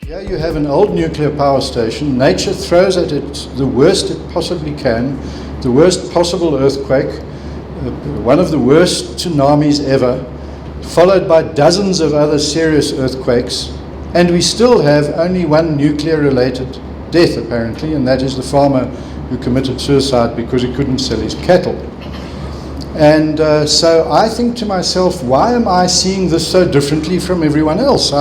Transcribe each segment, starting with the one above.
Here you have an old nuclear power station. Nature throws at it the worst it possibly can, the worst possible earthquake, one of the worst tsunamis ever, followed by dozens of other serious earthquakes, and we still have only one nuclear-related death, apparently, and that is the farmer who committed suicide because he couldn't sell his cattle. And so I think to myself, why am I seeing this so differently from everyone else?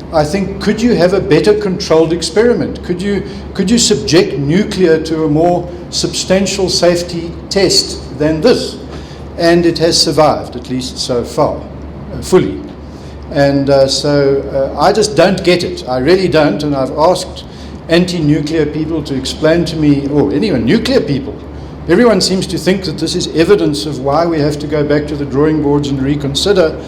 I think, could you have a better controlled experiment? Could you subject nuclear to a more substantial safety test than this? And it has survived, at least so far, fully. And so I just don't get it. I really don't. And I've asked anti-nuclear people to explain to me, or anyone, nuclear people. Everyone seems to think that this is evidence of why we have to go back to the drawing boards and reconsider.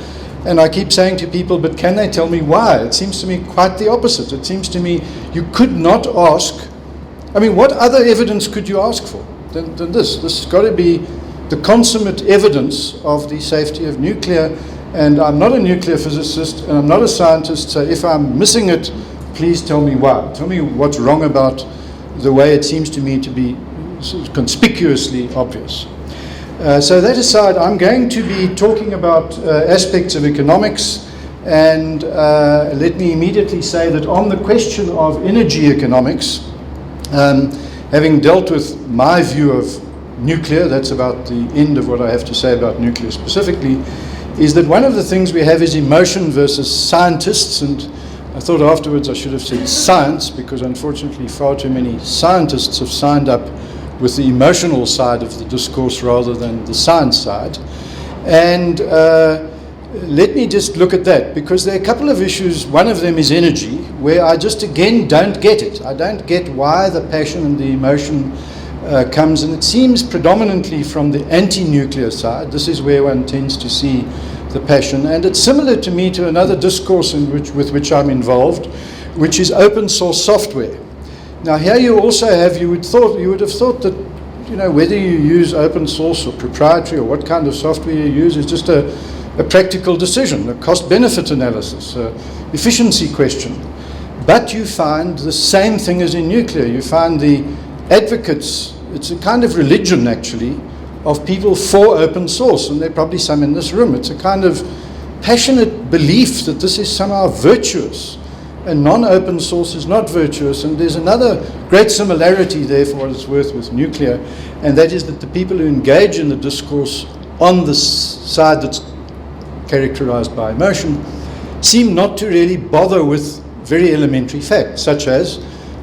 And I keep saying to people, but can they tell me why? It seems to me quite the opposite. It seems to me you could not ask. I mean, what other evidence could you ask for than this? This has got to be the consummate evidence of the safety of nuclear. And I'm not a nuclear physicist, and I'm not a scientist, so if I'm missing it, please tell me why. Tell me what's wrong about the way it seems to me to be conspicuously obvious. So that aside, I'm going to be talking about aspects of economics, and let me immediately say that on the question of energy economics, having dealt with my view of nuclear, that's about the end of what I have to say about nuclear specifically, is that one of the things we have is emotion versus scientists, and I thought afterwards I should have said science, because unfortunately far too many scientists have signed up with the emotional side of the discourse rather than the science side. And let me just look at that, because there are a couple of issues. One of them is energy, where I just again don't get it. I don't get why the passion and the emotion comes, and it seems predominantly from the anti-nuclear side. This is where one tends to see the passion, and it's similar to me to another discourse with which I'm involved, which is open source software. Now here you also have, you would have thought that, you know, whether you use open source or proprietary or what kind of software you use is just a practical decision, a cost-benefit analysis, efficiency question. But you find the same thing as in nuclear. You find the advocates, it's a kind of religion actually, of people for open source, and there are probably some in this room. It's a kind of passionate belief that this is somehow virtuous, and non-open source is not virtuous. And there's another great similarity there, for what it's worth, with nuclear, and that is that the people who engage in the discourse on the side that's characterized by emotion seem not to really bother with very elementary facts, such as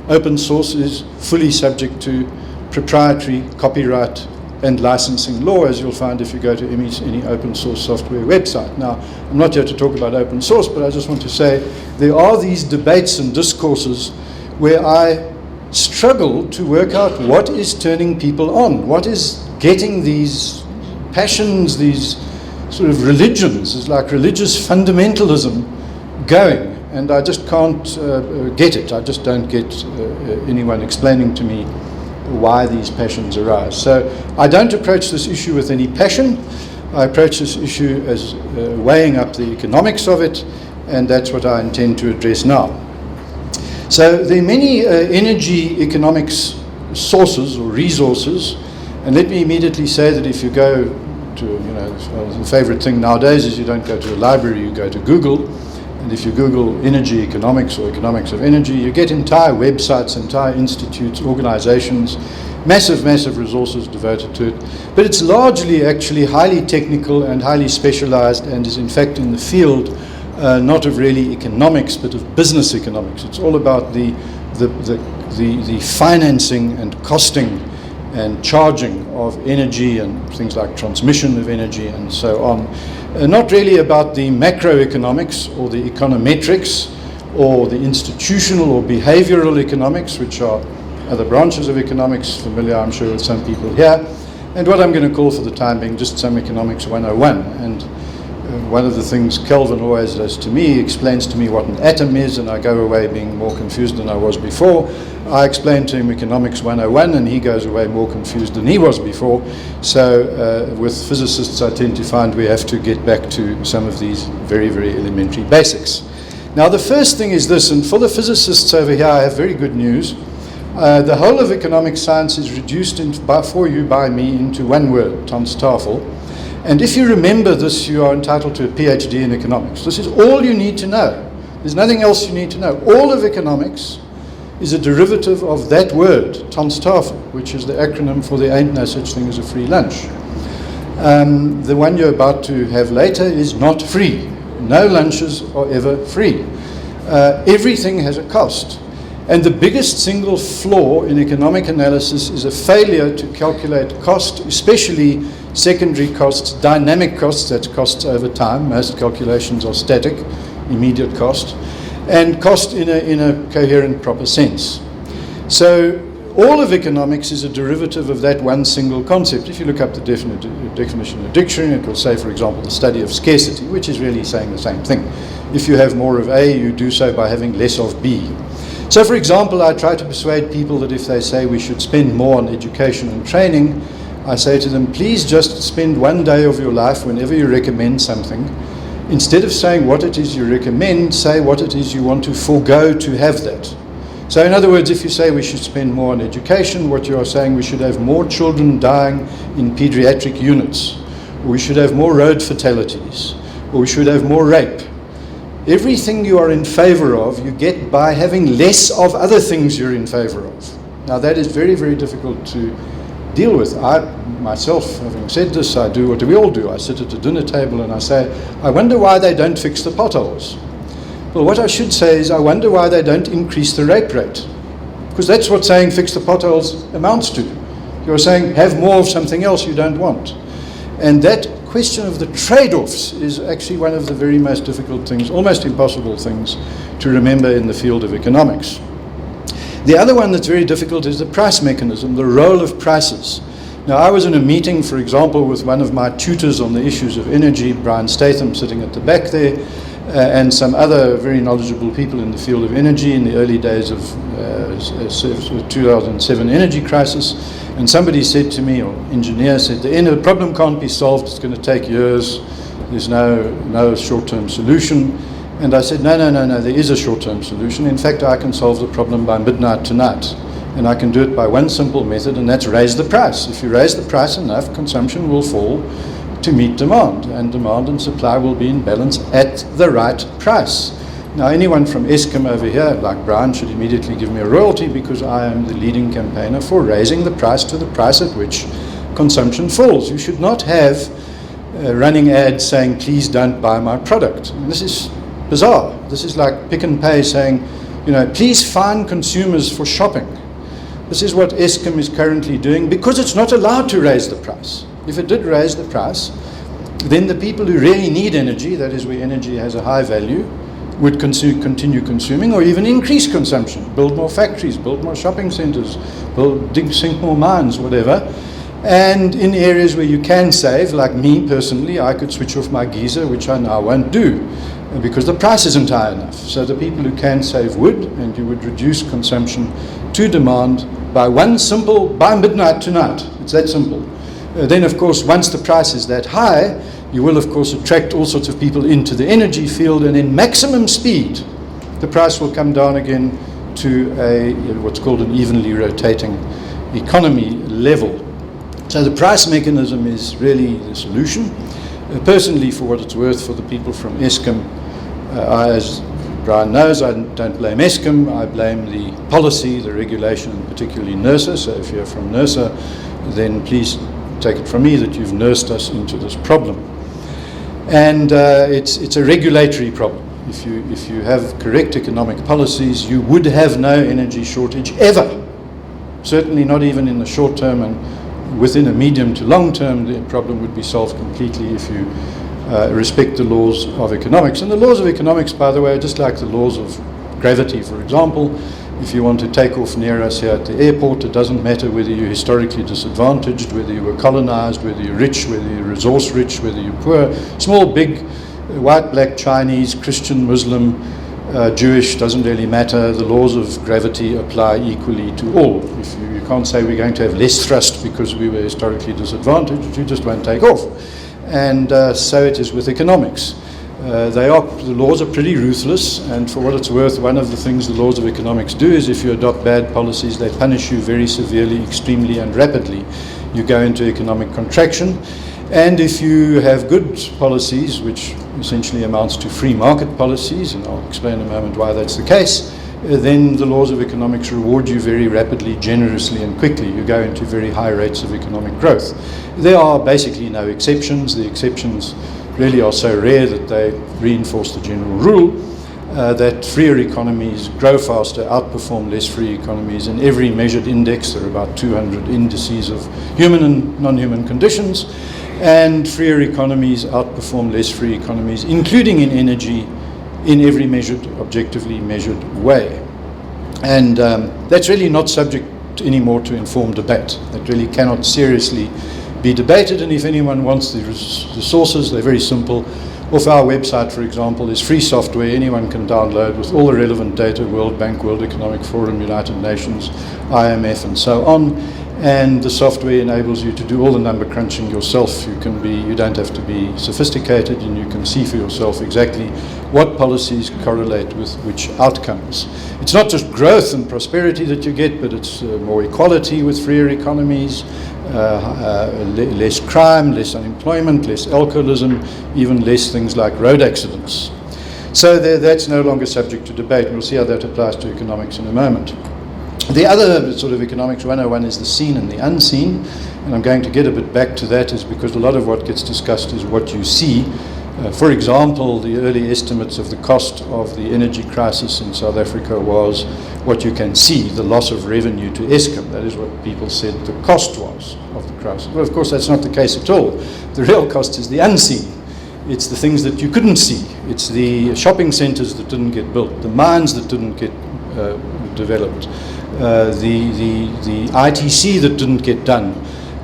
open source is fully subject to proprietary copyright and licensing law, as you'll find if you go to any open source software website. Now, I'm not here to talk about open source, but I just want to say there are these debates and discourses where I struggle to work out what is turning people on, what is getting these passions, these sort of religions, it's like religious fundamentalism going, and I just can't get it. I just don't get anyone explaining to me why these passions arise. So I don't approach this issue with any passion. I approach this issue as weighing up the economics of it, and that's what I intend to address now. So there are many energy economics sources or resources, and let me immediately say that if you go to, you know, the favorite thing nowadays is you don't go to a library, you go to Google. And if you Google energy economics or economics of energy, you get entire websites, entire institutes, organizations, massive resources devoted to it. But it's largely actually highly technical and highly specialized, and is in fact in the field not of really economics, but of business economics. It's all about the financing and costing and charging of energy and things like transmission of energy and so on. Not really about the macroeconomics or the econometrics or the institutional or behavioral economics, which are other branches of economics, familiar I'm sure with some people here, and what I'm going to call for the time being just some economics 101. And one of the things Kelvin always does to me, explains to me what an atom is, and I go away being more confused than I was before. I explain to him economics 101, and he goes away more confused than he was before. So with physicists, I tend to find we have to get back to some of these very elementary basics. Now the first thing is this, and for the physicists over here I have very good news. The whole of economic science is reduced for you by me into one word, Tanztafel. And if you remember this, you are entitled to a PhD in economics. This is all you need to know. There's nothing else you need to know. All of economics is a derivative of that word, Tanztafel, which is the acronym for the ain't no such thing as a free lunch. The one you're about to have later is not free. No lunches are ever free. Everything has a cost. And the biggest single flaw in economic analysis is a failure to calculate cost, especially secondary costs, dynamic costs, that's costs over time. Most calculations are static, immediate cost, and cost in a coherent, proper sense. So all of economics is a derivative of that one single concept. If you look up the definition in a dictionary, it will say, for example, the study of scarcity, which is really saying the same thing. If you have more of A, you do so by having less of B. So, for example, I try to persuade people that if they say we should spend more on education and training, I say to them, please just spend one day of your life whenever you recommend something. Instead of saying what it is you recommend, say what it is you want to forego to have that. So in other words, if you say we should spend more on education, what you are saying we should have more children dying in pediatric units, or we should have more road fatalities, or we should have more rape. Everything you are in favor of, you get by having less of other things you're in favor of. Now that is very, very difficult to deal with. I, myself, having said this, I do what we all do. I sit at a dinner table and I say, I wonder why they don't fix the potholes. Well, what I should say is, I wonder why they don't increase the rape rate. Because that's what saying fix the potholes amounts to. You're saying have more of something else you don't want. And that question of the trade-offs is actually one of the very most difficult things, almost impossible things to remember in the field of economics. The other one that's very difficult is the price mechanism, the role of prices. Now, I was in a meeting, for example, with one of my tutors on the issues of energy, Brian Statham, sitting at the back there, and some other very knowledgeable people in the field of energy in the early days of 2007 energy crisis. And somebody said to me, or engineer said, the problem can't be solved, it's going to take years, there's no short-term solution. And I said, no, there is a short-term solution. In fact, I can solve the problem by midnight tonight. And I can do it by one simple method, and that's raise the price. If you raise the price enough, consumption will fall to meet demand, and demand and supply will be in balance at the right price. Now, anyone from Eskom over here, like Brian, should immediately give me a royalty because I am the leading campaigner for raising the price to the price at which consumption falls. You should not have running ads saying, please don't buy my product. And this is bizarre. This is like Pick n Pay saying, please fine consumers for shopping. This is what Eskom is currently doing because it's not allowed to raise the price. If it did raise the price, then the people who really need energy, that is where energy has a high value, would continue consuming or even increase consumption, build more factories, build more shopping centers, sink more mines, whatever. And in areas where you can save, like me personally, I could switch off my geyser, which I now won't do because the price isn't high enough. So the people who can save would, and you would reduce consumption to demand by midnight tonight. It's that simple. Then, of course, once the price is that high, you will, of course, attract all sorts of people into the energy field, and in maximum speed, the price will come down again to what's called an evenly rotating economy level. So the price mechanism is really the solution. Personally, for what it's worth, for the people from Eskom, as Brian knows, I don't blame Eskom, I blame the policy, the regulation, and particularly NERSA. So if you're from NERSA, then please take it from me that you've nursed us into this problem. And it's a regulatory problem. If you have correct economic policies, you would have no energy shortage ever. Certainly not even in the short term, and within a medium to long term, the problem would be solved completely if you respect the laws of economics. And the laws of economics, by the way, are just like the laws of gravity, for example. If you want to take off near us here at the airport, it doesn't matter whether you're historically disadvantaged, whether you were colonized, whether you're rich, whether you're resource rich, whether you're poor, small, big, white, black, Chinese, Christian, Muslim, Jewish, doesn't really matter. The laws of gravity apply equally to all. If you can't say we're going to have less thrust because we were historically disadvantaged, you just won't take off. And so it is with economics. The laws are pretty ruthless, and for what it's worth, one of the things the laws of economics do is if you adopt bad policies, they punish you very severely, extremely, and rapidly. You go into economic contraction. And if you have good policies, which essentially amounts to free market policies, and I'll explain in a moment why that's the case, then the laws of economics reward you very rapidly, generously, and quickly. You go into very high rates of economic growth. There are basically no exceptions. The exceptions really are so rare that they reinforce the general rule that freer economies grow faster, outperform less free economies in every measured index. There are about 200 indices of human and non-human conditions, and freer economies outperform less free economies, including in energy, in every measured, objectively measured way. And that's really not subject anymore to informed debate. That really cannot seriously be debated, and if anyone wants the sources, they're very simple. Off our website, for example, is free software anyone can download with all the relevant data, World Bank, World Economic Forum, United Nations, IMF, and so on. And the software enables you to do all the number crunching yourself. You don't have to be sophisticated, and you can see for yourself exactly what policies correlate with which outcomes. It's not just growth and prosperity that you get, but it's more equality with freer economies, less crime, less unemployment, less alcoholism, even less things like road accidents. So that's no longer subject to debate, and we'll see how that applies to economics in a moment. The other sort of economics 101 is the seen and the unseen, and I'm going to get a bit back to that, is because a lot of what gets discussed is what you see. For example, the early estimates of the cost of the energy crisis in South Africa was what you can see, the loss of revenue to Eskom. That is what people said the cost was of the crisis. Well, of course, that's not the case at all. The real cost is the unseen. It's the things that you couldn't see. It's the shopping centres that didn't get built, the mines that didn't get developed, the ITC that didn't get done,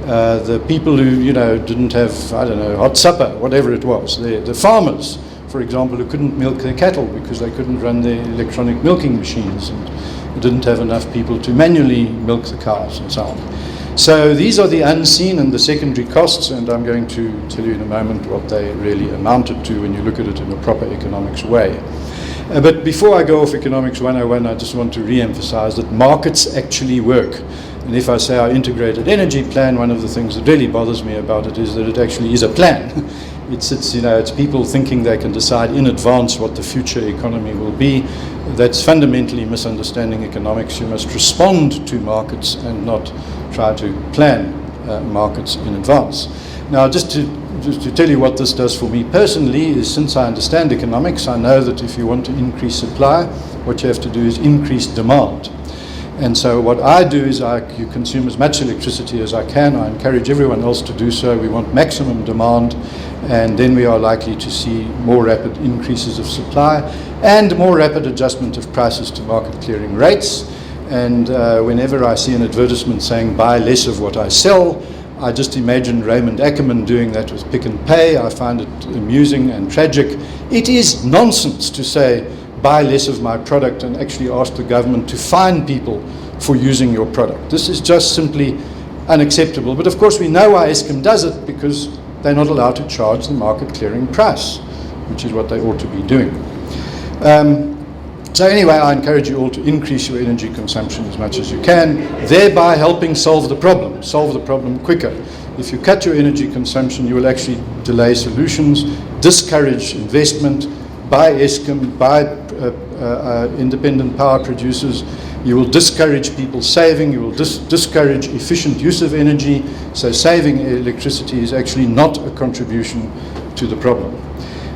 the people who didn't have, hot supper, whatever it was, the farmers, for example, who couldn't milk their cattle because they couldn't run their electronic milking machines and didn't have enough people to manually milk the cows and so on. So these are the unseen and the secondary costs, and I'm going to tell you in a moment what they really amounted to when you look at it in a proper economics way. But before I go off Economics 101, I just want to re-emphasize that markets actually work. And if I say our integrated energy plan, one of the things that really bothers me about it is that it actually is a plan. It's people thinking they can decide in advance what the future economy will be. That's fundamentally misunderstanding economics. You must respond to markets and not try to plan markets in advance. Now, just to tell you what this does for me personally is, since I understand economics, I know that if you want to increase supply, what you have to do is increase demand. And so what I do is you consume as much electricity as I can. I encourage everyone else to do so. We want maximum demand, and then we are likely to see more rapid increases of supply and more rapid adjustment of prices to market clearing rates. And whenever I see an advertisement saying buy less of what I sell, I just imagine Raymond Ackerman doing that with Pick and Pay. I find it amusing and tragic. It is nonsense to say buy less of my product and actually ask the government to fine people for using your product. This is just simply unacceptable. But of course we know why Eskom does it, because they're not allowed to charge the market clearing price, which is what they ought to be doing. So anyway, I encourage you all to increase your energy consumption as much as you can, thereby helping solve the problem quicker. If you cut your energy consumption, you will actually delay solutions, discourage investment, by Eskom, by independent power producers. You will discourage people saving, you will discourage efficient use of energy, so saving electricity is actually not a contribution to the problem,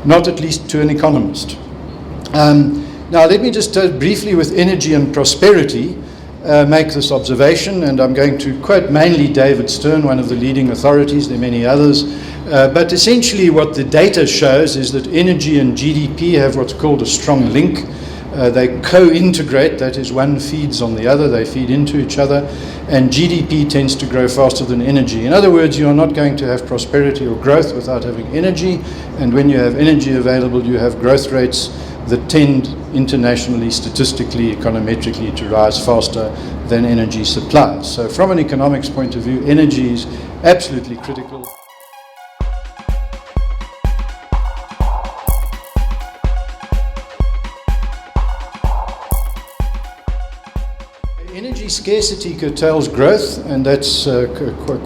not at least to an economist. Now let me just briefly, with energy and prosperity, make this observation, and I'm going to quote mainly David Stern, one of the leading authorities. There are many others, but essentially what the data shows is that energy and GDP have what's called a strong link. They co-integrate, that is, one feeds on the other, they feed into each other, and GDP tends to grow faster than energy. In other words, you are not going to have prosperity or growth without having energy, and when you have energy available, you have growth rates that tend internationally, statistically, econometrically to rise faster than energy supplies. So from an economics point of view, energy is absolutely critical. energy scarcity curtails growth, and that's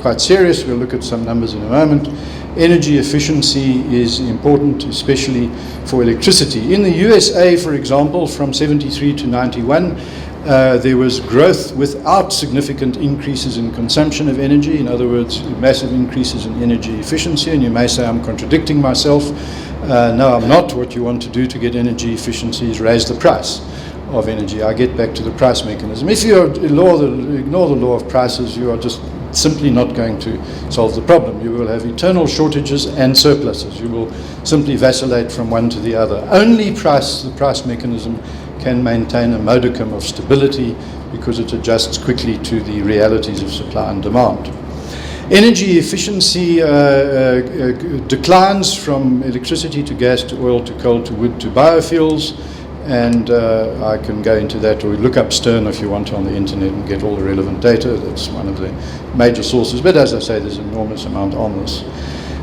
quite serious. We'll look at some numbers in a moment. Energy efficiency is important, especially for electricity. In the USA, for example, from 73 to 91, there was growth without significant increases in consumption of energy. In other words, massive increases in energy efficiency. And you may say I'm contradicting myself. No, I'm not. What you want to do to get energy efficiency is raise the price of energy. I get back to the price mechanism. If you ignore the law of prices, you are just simply not going to solve the problem. You will have eternal shortages and surpluses. You will simply vacillate from one to the other. Only the price mechanism can maintain a modicum of stability because it adjusts quickly to the realities of supply and demand. Energy efficiency declines from electricity to gas to oil to coal to wood to biofuels. And I can go into that, or look up Stern if you want to on the internet and get all the relevant data. That's one of the major sources. But as I say, there's an enormous amount on this.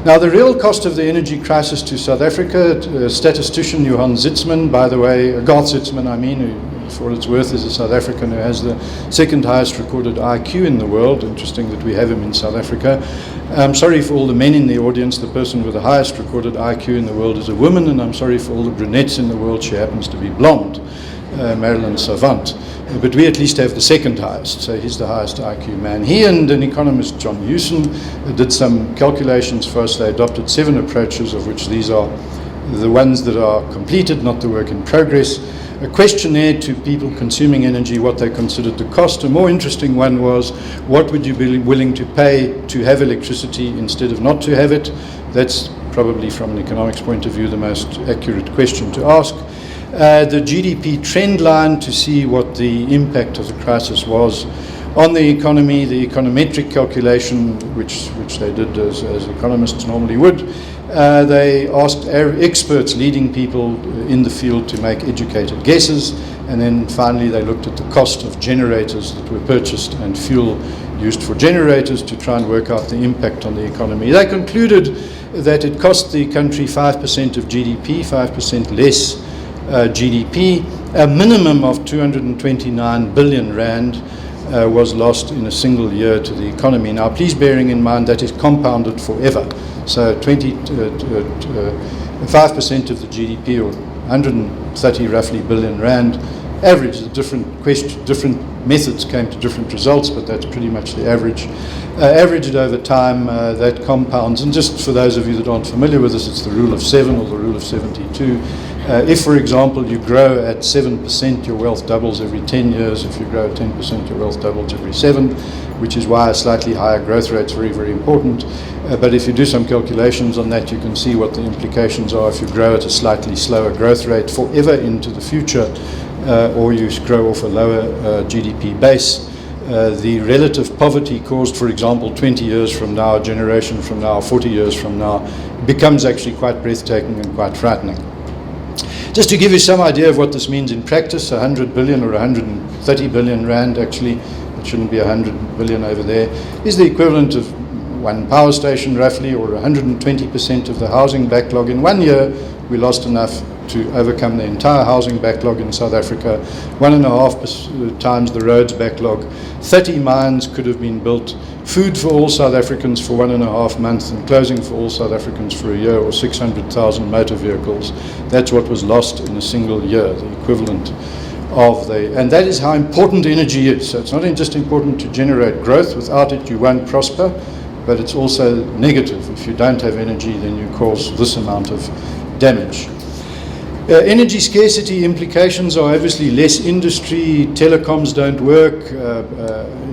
Now, the real cost of the energy crisis to South Africa, statistician Garth Zietsman, by the way, Garth Zietsman, who, for what it's worth, is a South African who has the second highest recorded IQ in the world. Interesting that we have him in South Africa. I'm sorry for all the men in the audience. The person with the highest recorded IQ in the world is a woman, and I'm sorry for all the brunettes in the world. She happens to be blonde, Marilyn Savant. But we at least have the second highest, so he's the highest IQ man. He and an economist, John Hewson, did some calculations for us. They adopted 7 approaches, of which these are the ones that are completed, not the work in progress. A questionnaire to people consuming energy, what they considered the cost. A more interesting one was, what would you be willing to pay to have electricity instead of not to have it? That's probably, from an economics point of view, the most accurate question to ask. The GDP trend line to see what the impact of the crisis was on the economy, the econometric calculation, which they did as economists normally would. They asked experts, leading people in the field, to make educated guesses, and then finally they looked at the cost of generators that were purchased and fuel used for generators to try and work out the impact on the economy. They concluded that it cost the country 5% of GDP, 5% less GDP. A minimum of 229 billion rand was lost in a single year to the economy. Now, please bearing in mind that is compounded forever. So 5% of the GDP, or 130 roughly billion rand, average. The different methods came to different results, but that's pretty much the average. Averaged over time, that compounds. And just for those of you that aren't familiar with this, it's the rule of 7 or the rule of 72. If, for example, you grow at 7%, your wealth doubles every 10 years. If you grow at 10%, your wealth doubles every 7, which is why a slightly higher growth rate is very, very important. But if you do some calculations on that, you can see what the implications are if you grow at a slightly slower growth rate forever into the future, or you grow off a lower GDP base. The relative poverty caused, for example, 20 years from now, a generation from now, 40 years from now, becomes actually quite breathtaking and quite frightening. Just to give you some idea of what this means in practice, 100 billion or 130 billion rand, actually, it shouldn't be 100 billion over there, is the equivalent of one power station roughly, or 120% of the housing backlog. In 1 year, we lost enough to overcome the entire housing backlog in South Africa, 1.5 times the roads backlog. 30 mines could have been built, food for all South Africans for 1.5 months, and clothing for all South Africans for a year, or 600,000 motor vehicles. That's what was lost in a single year, the equivalent of and that is how important energy is. So it's not just important to generate growth. Without it, you won't prosper, but it's also negative. If you don't have energy, then you cause this amount of damage. Energy scarcity implications are obviously less industry, telecoms don't work,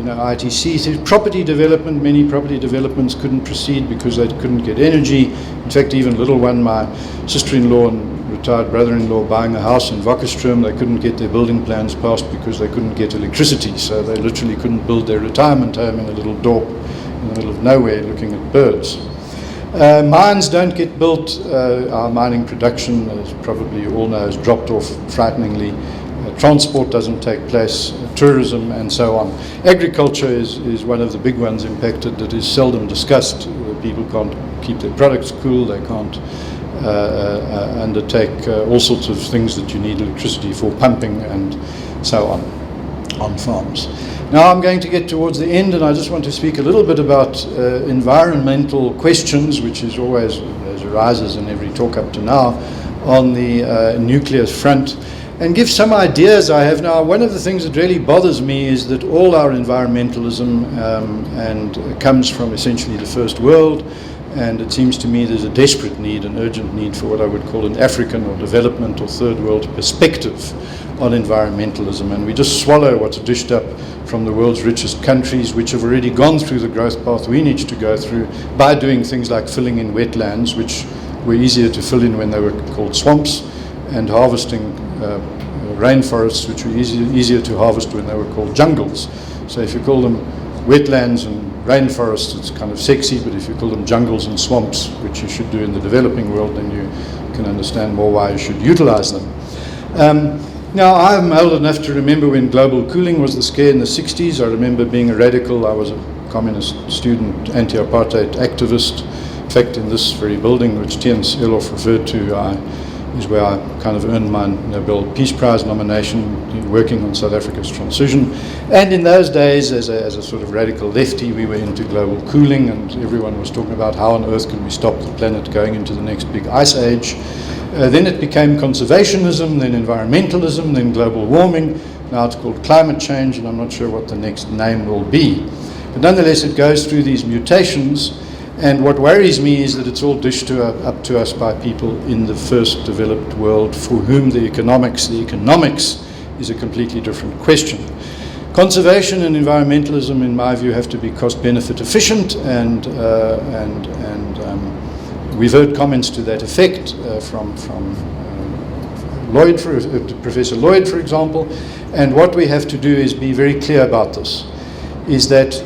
ITC, property development, many property developments couldn't proceed because they couldn't get energy. In fact, even little one, my sister-in-law and retired brother-in-law buying a house in Wokkerstrom, they couldn't get their building plans passed because they couldn't get electricity, so they literally couldn't build their retirement home in a little dorp in the middle of nowhere looking at birds. Mines don't get built. Our mining production, as probably you all know, has dropped off frighteningly. Transport doesn't take place, tourism, and so on. Agriculture is one of the big ones impacted that is seldom discussed. People can't keep their products cool, they can't undertake all sorts of things that you need electricity for, pumping and so on farms. Now I'm going to get towards the end, and I just want to speak a little bit about environmental questions, which is always, as arises in every talk up to now, on the nuclear front, and give some ideas I have now. One of the things that really bothers me is that all our environmentalism comes from essentially the first world, and it seems to me there's a desperate need, an urgent need for what I would call an African or development or third world perspective on environmentalism, and we just swallow what's dished up from the world's richest countries, which have already gone through the growth path we need to go through by doing things like filling in wetlands, which were easier to fill in when they were called swamps, and harvesting rainforests, which were easier to harvest when they were called jungles. So if you call them wetlands and rainforests, it's kind of sexy, but if you call them jungles and swamps, which you should do in the developing world, then you can understand more why you should utilize them. Now, I'm old enough to remember when global cooling was the scare in the 60s. I remember being a radical. I was a communist student, anti-apartheid activist. In fact, in this very building, which Tiens Elof referred to, is where I kind of earned my Nobel Peace Prize nomination, working on South Africa's transition. And in those days, as a sort of radical lefty, we were into global cooling, and everyone was talking about how on earth can we stop the planet going into the next big ice age. Then it became conservationism, then environmentalism, then global warming. Now it's called climate change, and I'm not sure what the next name will be. But nonetheless, it goes through these mutations, and what worries me is that it's all dished up to us by people in the first developed world for whom the economics is a completely different question. Conservation and environmentalism, in my view, have to be cost-benefit efficient, and we've heard comments to that effect from Lloyd, Professor Lloyd, for example. And what we have to do is be very clear about this, is that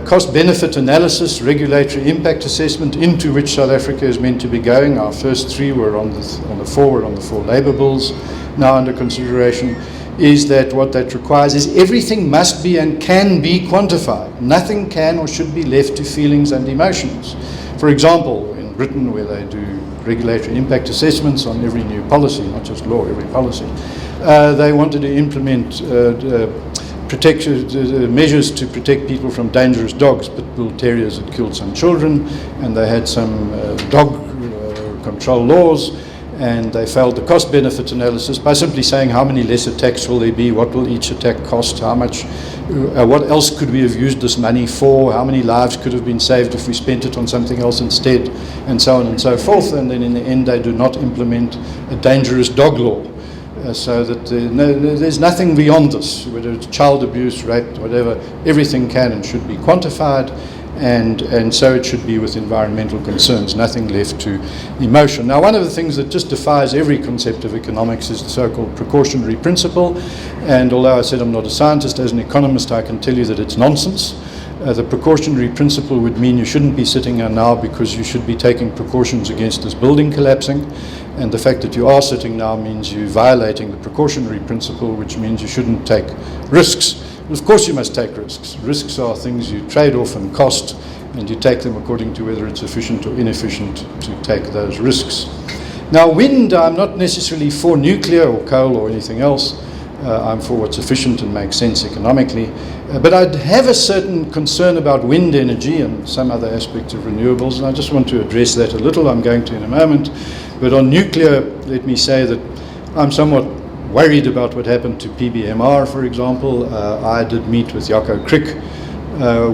cost-benefit analysis, regulatory impact assessment, into which South Africa is meant to be going. Our first three were on the four labour bills now under consideration, is that what that requires is everything must be and can be quantified. Nothing can or should be left to feelings and emotions. For example, Britain, where they do regulatory impact assessments on every new policy, not just law, every policy. They wanted to implement measures to protect people from dangerous dogs, pit bull terriers that killed some children, and they had some dog control laws, and they failed the cost-benefit analysis by simply saying how many less attacks will there be, what will each attack cost, how much, what else could we have used this money for, how many lives could have been saved if we spent it on something else instead, and so on and so forth. And then in the end they do not implement a dangerous dog law, so that there's nothing beyond this, whether it's child abuse, rape, whatever. Everything can and should be quantified, and so it should be with environmental concerns, nothing left to emotion. Now, one of the things that just defies every concept of economics is the so-called precautionary principle, and although I said I'm not a scientist, as an economist I can tell you that it's nonsense. The precautionary principle would mean you shouldn't be sitting here now because you should be taking precautions against this building collapsing, and the fact that you are sitting now means you're violating the precautionary principle, which means you shouldn't take risks. Of course you must take risks. Risks are things you trade off in cost, and you take them according to whether it's efficient or inefficient to take those risks. Now, wind, I'm not necessarily for nuclear or coal or anything else. I'm for what's efficient and makes sense economically. But I'd have a certain concern about wind energy and some other aspects of renewables, and I just want to address that a little. I'm going to in a moment. But on nuclear, let me say that I'm somewhat worried about what happened to PBMR, for example. I did meet with Jaco Crick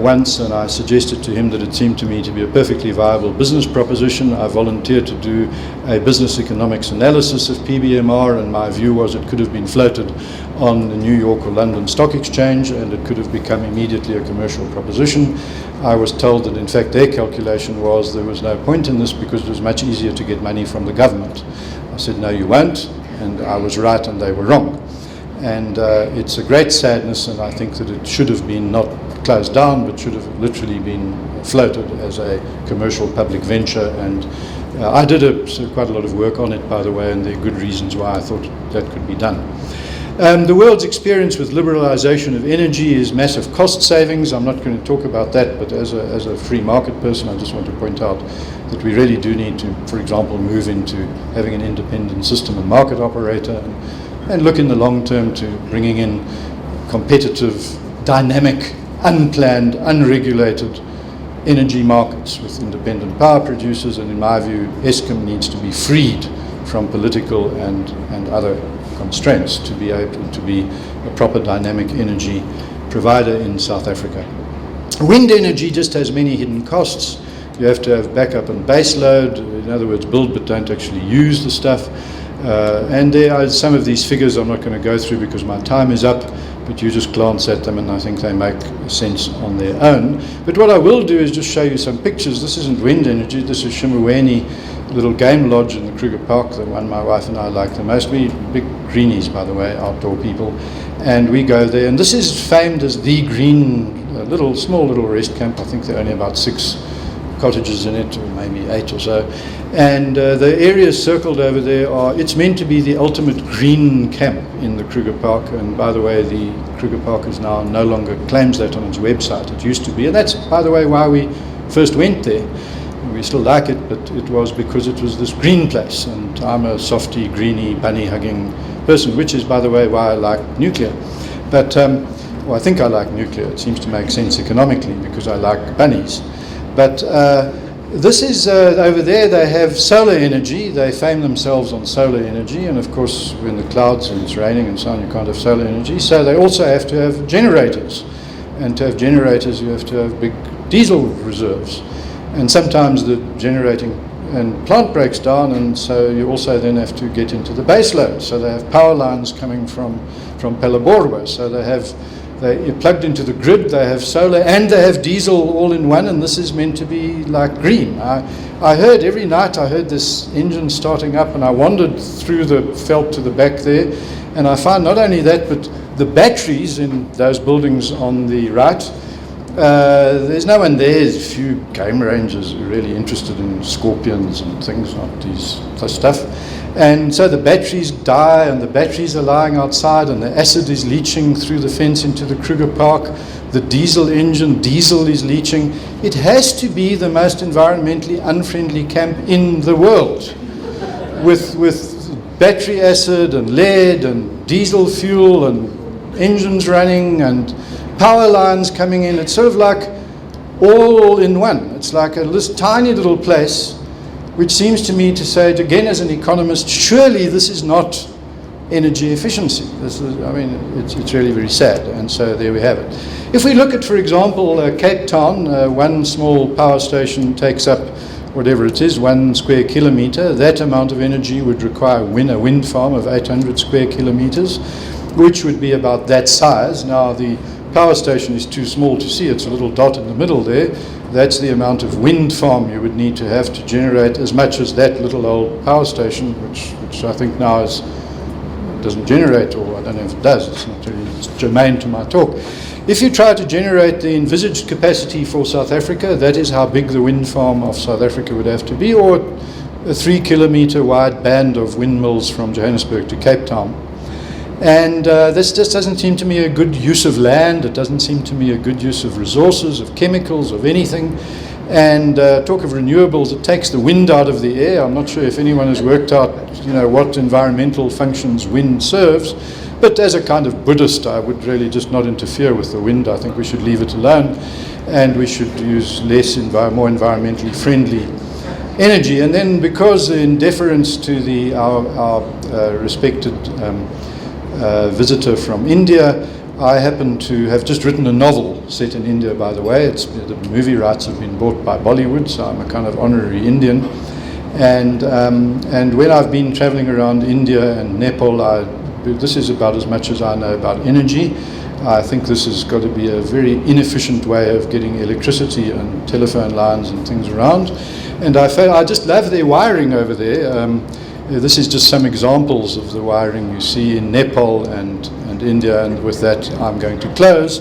once, and I suggested to him that it seemed to me to be a perfectly viable business proposition. I volunteered to do a business economics analysis of PBMR, and my view was it could have been floated on the New York or London Stock Exchange, and it could have become immediately a commercial proposition. I was told that in fact their calculation was there was no point in this because it was much easier to get money from the government. I said, no, you won't. And I was right and they were wrong. And it's a great sadness, and I think that it should have been not closed down, but should have literally been floated as a commercial public venture. And I did quite a lot of work on it, by the way, and there are good reasons why I thought that could be done. The world's experience with liberalization of energy is massive cost savings. I'm not going to talk about that, but as a free market person, I just want to point out that we really do need to, for example, move into having an independent system and market operator, and look in the long term to bringing in competitive dynamic, unplanned, unregulated energy markets with independent power producers, and in my view, Eskom needs to be freed from political and other constraints to be able to be a proper dynamic energy provider in South Africa. Wind energy just has many hidden costs. You have to have backup and base load, in other words, build but don't actually use the stuff. And there are some of these figures I'm not going to go through because my time is up, but you just glance at them and I think they make sense on their own. But what I will do is just show you some pictures. This isn't wind energy, this is Shimweni, little game lodge in the Kruger Park, the one my wife and I like the most. We big greenies, by the way, outdoor people, and we go there. And this is famed as the green, small little rest camp. I think there are only about 6 cottages in it, or maybe 8 or so. And the areas circled over there it's meant to be the ultimate green camp in the Kruger Park. And by the way, the Kruger Park is now no longer claims that on its website. It used to be. And that's, by the way, why we first went there. We still like it, but it was because it was this green place. And I'm a softy, greeny, bunny-hugging person, which is, by the way, why I like nuclear. But, I think I like nuclear. It seems to make sense economically because I like bunnies. But this is, over there they have solar energy. They fame themselves on solar energy. And of course, when the clouds and it's raining and so on, you can't have solar energy. So they also have to have generators. And to have generators, you have to have big diesel reserves. And sometimes the generating and plant breaks down, and so you also then have to get into the base load. So they have power lines coming from Pelaborwa. So they're plugged into the grid, they have solar and they have diesel all in one, and this is meant to be like green. I heard every night, I heard this engine starting up, and I wandered through the veld to the back there, and I found not only that, but the batteries in those buildings on the right, there's no one there. There's a few game rangers who are really interested in scorpions and things, not this stuff. And so the batteries die, and the batteries are lying outside, and the acid is leaching through the fence into the Kruger Park. The diesel is leaching. It has to be the most environmentally unfriendly camp in the world, with battery acid and lead and diesel fuel and engines running and power lines coming in. It's sort of like all in one. It's like this tiny little place, which seems to me to say, again as an economist, surely this is not energy efficiency. This is, it's really very sad. And so there we have it. If we look at, for example, Cape Town, one small power station takes up whatever it is, 1 square kilometer. That amount of energy would require a wind farm of 800 square kilometers, which would be about that size. Now the power station is too small to see. It's a little dot in the middle there. That's the amount of wind farm you would need to have to generate as much as that little old power station, which I think now doesn't generate, or I don't know if it does. It's not really germane to my talk. If you try to generate the envisaged capacity for South Africa, that is how big the wind farm of South Africa would have to be, or a 3 kilometer wide band of windmills from Johannesburg to Cape Town. And this just doesn't seem to me a good use of land. It doesn't seem to me a good use of resources, of chemicals, of anything. And talk of renewables, it takes the wind out of the air. I'm not sure if anyone has worked out, what environmental functions wind serves. But as a kind of Buddhist, I would really just not interfere with the wind. I think we should leave it alone, and we should use more environmentally friendly energy. And then, because in deference to our respected visitor from India, I happen to have just written a novel set in India, by the way. The movie rights have been bought by Bollywood, so I'm a kind of honorary Indian. And when I've been traveling around India and Nepal, this is about as much as I know about energy. I think this has got to be a very inefficient way of getting electricity and telephone lines and things around. And I just love their wiring over there. This is just some examples of the wiring you see in Nepal and India, and with that I'm going to close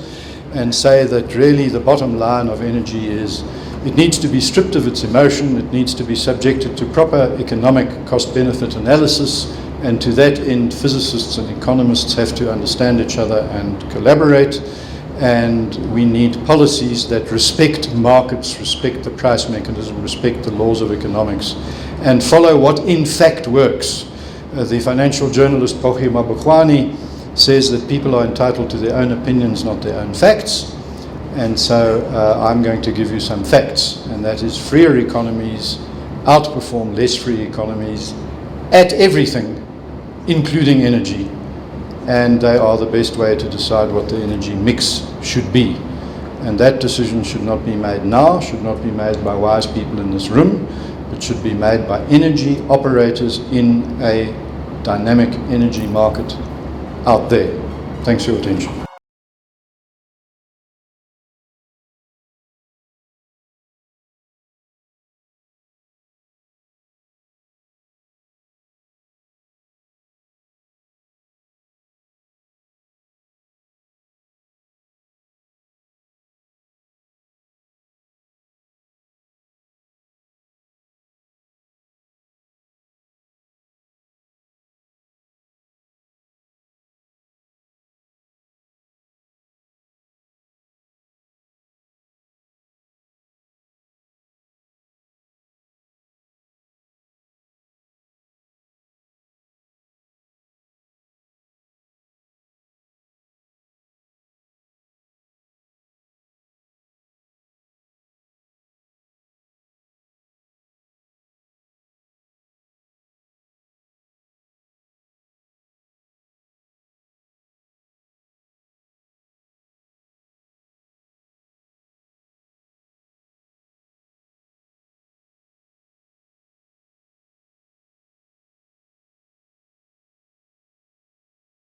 and say that really the bottom line of energy is it needs to be stripped of its emotion, it needs to be subjected to proper economic cost-benefit analysis, and to that end physicists and economists have to understand each other and collaborate, and we need policies that respect markets, respect the price mechanism, respect the laws of economics, and follow what in fact works. The financial journalist Poggi Mabukwani says that people are entitled to their own opinions, not their own facts. And so I'm going to give you some facts, and that is freer economies outperform less free economies at everything, including energy. And they are the best way to decide what the energy mix should be. And that decision should not be made now, should not be made by wise people in this room, but should be made by energy operators in a dynamic energy market out there. Thanks for your attention.